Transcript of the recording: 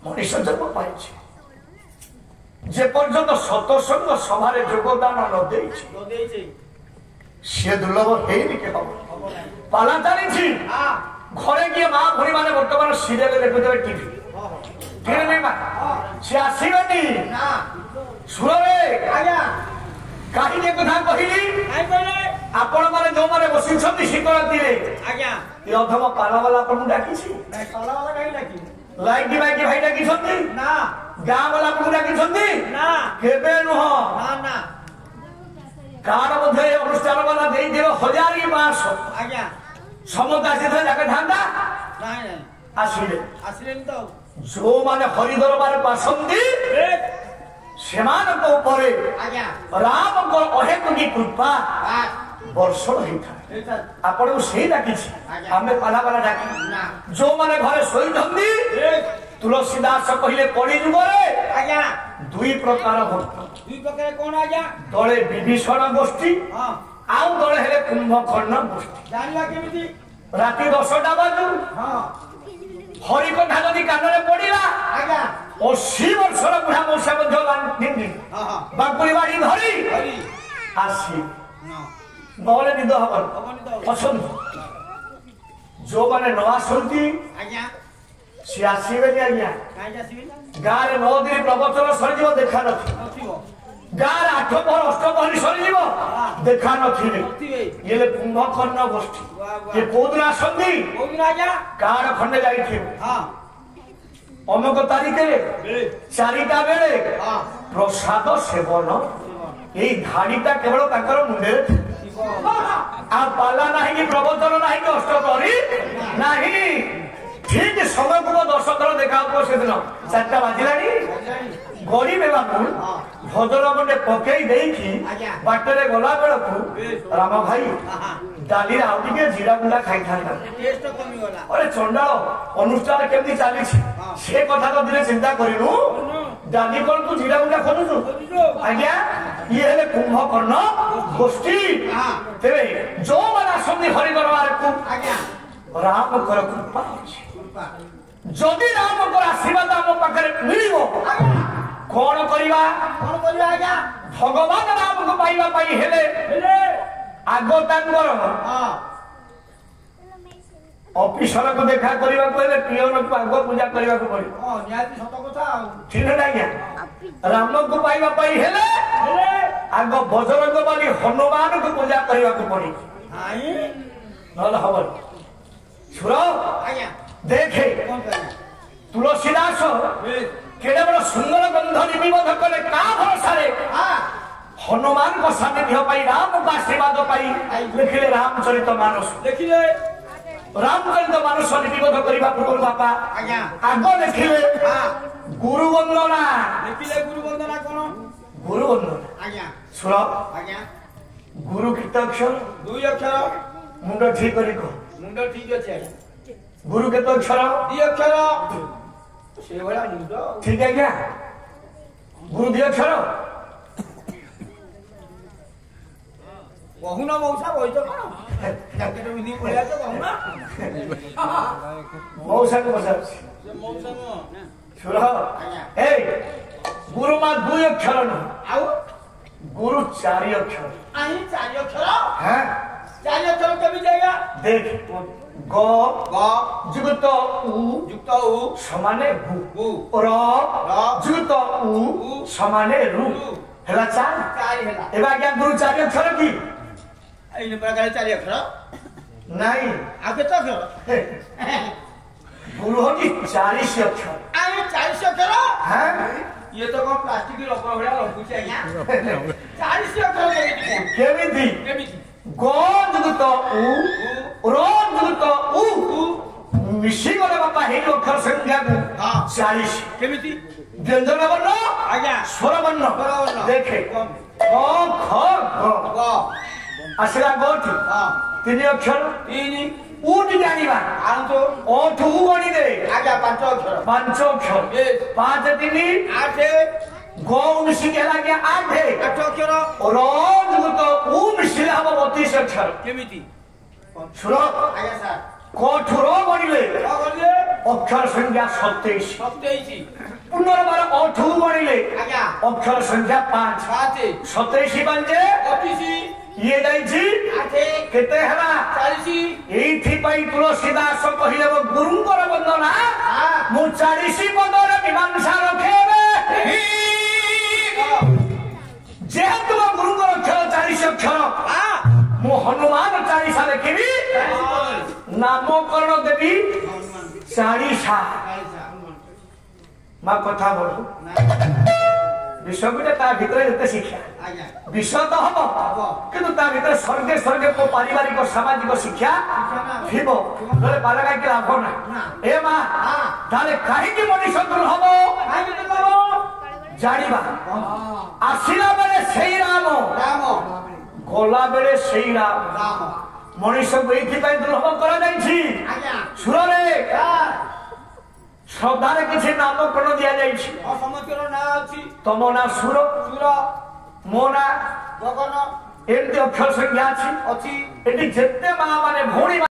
मनुष्य जन्म पाई जे पर्यंत सतसंग सभार योगदान न दे सी दुर्लभ है पाला चली घरे किए माँ भूरी मैंने बर्तमान सीरियल देखुवे टीवी सी आसबनी सुरे कहीं कथा कहली आपण मैंने जो मैंने बसी शिवरात्रि अधम पाला वाला आपको डाकी लाइक बाइक भाई डाकी गाँ वाला आपको डाकी केबे नुह कार मध्य अनुष्ठान वाला दे 1500 समस्त आसी था आसिले जो माने हरि दरबार बासंती से राम को अहेतुकी कृपा वर्षण होता आपन को सही डाकी आमे पाला पाला डाकी जो माने घरे सोई धंदी तुलसीदास कहले कली जुग दुई प्रकार भक्त कौन आज्ञा दले विभीषण गोष्ठी आउ दले हेले कुंभकर्ण गोष्ठी राति 10टा बाजू हरि कथा जदि कानरे पड़िला 80 वर्षर बुढ़ा मौसा बांकुड़ी बाड़ी धरी आसी नहले निद हबर पसंद जो माने न आसती सी आसबे आज्ञा गाँव 9 दिन प्रवचन सर देखा न गाँव 8 पहर 8 पहरी सर देखा नी ये कुंभकर्ण गोष्ठी ये कौदिन आसती कार खंडे जाइए अमुक तारीख 4टा बेले प्रसाद सेवन ये धाड़ीटा केवल मुंडे पाला ना कि प्रवचन ना कि अष्टप्रहरी ना ठीक समय को 10 थर देखा से दिन 4टा बाजिला गरीब बाबू भजन गंडे पकई बाटर गला बेलू राम भाई डाली आउ टे जीरा गुंडा खाई था अरे चंडाल अनुष्ठान केमती चली से कथा तो दिने चिंता करूँ डाली कौन तू जीरा गुंडा खोजुचु आज्ञा ये हेले कुंभकर्ण गोष्ठी तेरे जो मैंने आसती हरि दरबार को राम कर कृपा जदि राम को आशीर्वाद आम पाखे मिल कौन करवा भगवान राम को पाइबा हेले आग ऑफिसर को देखा करने को पीओन को आग पूजा करने को पड़े ठीक है आज्ञा राम को पाइबा हेले आग बजरंग बली हनुमान को पूजा करने को पड़े ना हम सुर देखे तुलसीदास केड़े बड़ सुंदर गंध निबोध कले का भरोसा हनुमान को सानिध्य पाई राम को आशीर्वाद पाई लिखिले रामचरित मानस देखिले रामचरित मानस निबोध करबा पूर्व बापा आग लिखिले गुरु वंदना लिखिले गुरु वंदना कोन गुरु वंदना आज्ञा सुन आज्ञा गुरु कितने अक्षर 2 अक्षर मुंड ठीक करी को मुंड ठीक अछि गुरु केतो अक्षर 2 अक्षर से वाला मुंड ठीक है क्या गुरु 2 अक्षर बहुना मौसा होई तो कोन जाके तो विधि बोलिया तो बहुना मौसा को बसा से मौसा न सुरा ए गुरु मा 2 अक्षर न आउ गुरु 4 अक्षर आई 4 अक्षर हैं 4 अक्षर कभी जाएगा देख ग जुगत उ समाने गु र जुगत उ समाने रु हेला 4 हेला एबा क्या गुरु 4 अक्षर की इन प्रकार 4 अक्षर नहीं आगे तो अक्षर गुरु हो की 40 अक्षर आए 40 अक्षर हैं ये तो कौन प्लास्टिक की रबर भड़ा रखु छै आज्ञा 40 अक्षर केमिति ग जुगत उ र जुगत उ मिशी गले बापा हे अक्षर संख्या को 40 केमिति व्यंजन वर्ण आज्ञा स्वर वर्ण देखे क ख ग आसला गोठी 3 अक्षर 3 ऊट जानिबा आन तो ओठ उ गणी दे आज्ञा 5 अक्षर 5 अक्षर 5 3 8 गौ मिशी के लागे 8 अक्षर र जुगत उ मिशी हम 32 अक्षर केमिति सुनो आज्ञा सर कोठुरो गणिले अक्षर संख्या 27 पुनर्बार अठू बणिले अक्षर संख्या 5 27 बंजे ये जाइछि केते हला 40 एथि पई तुलसीदास कहिले गुरुंकर वंदना मु 40 पदर मीमांसा रखेबे जेहेतु गुरुंकर अक्षर 40 अक्षर मु हनुमान 40 लिखिबी नामकरण देवी 40 मा कथा बोलू विश्व गुटे ता भीतर जते शिक्षा विश्व तो हम किंतु ता भीतर स्वर्गे स्वर्गे को पारिवारिक सामाजिक शिक्षा थिबो तले बालगा के लाभ ना ए मा ताले काहे की मनीष दुर्लभ जानिबा आसिला बेले सेई राम गोला बेले सेई राम मनीष को एथि पई दुर्लभ करा जाईछि सुर रे श्रद्धारे किसी नामकरण दिया जाइछि तम ना सुर मो ना गगन एमती अक्षर संख्या अछि एटी जेते मां माने भौणी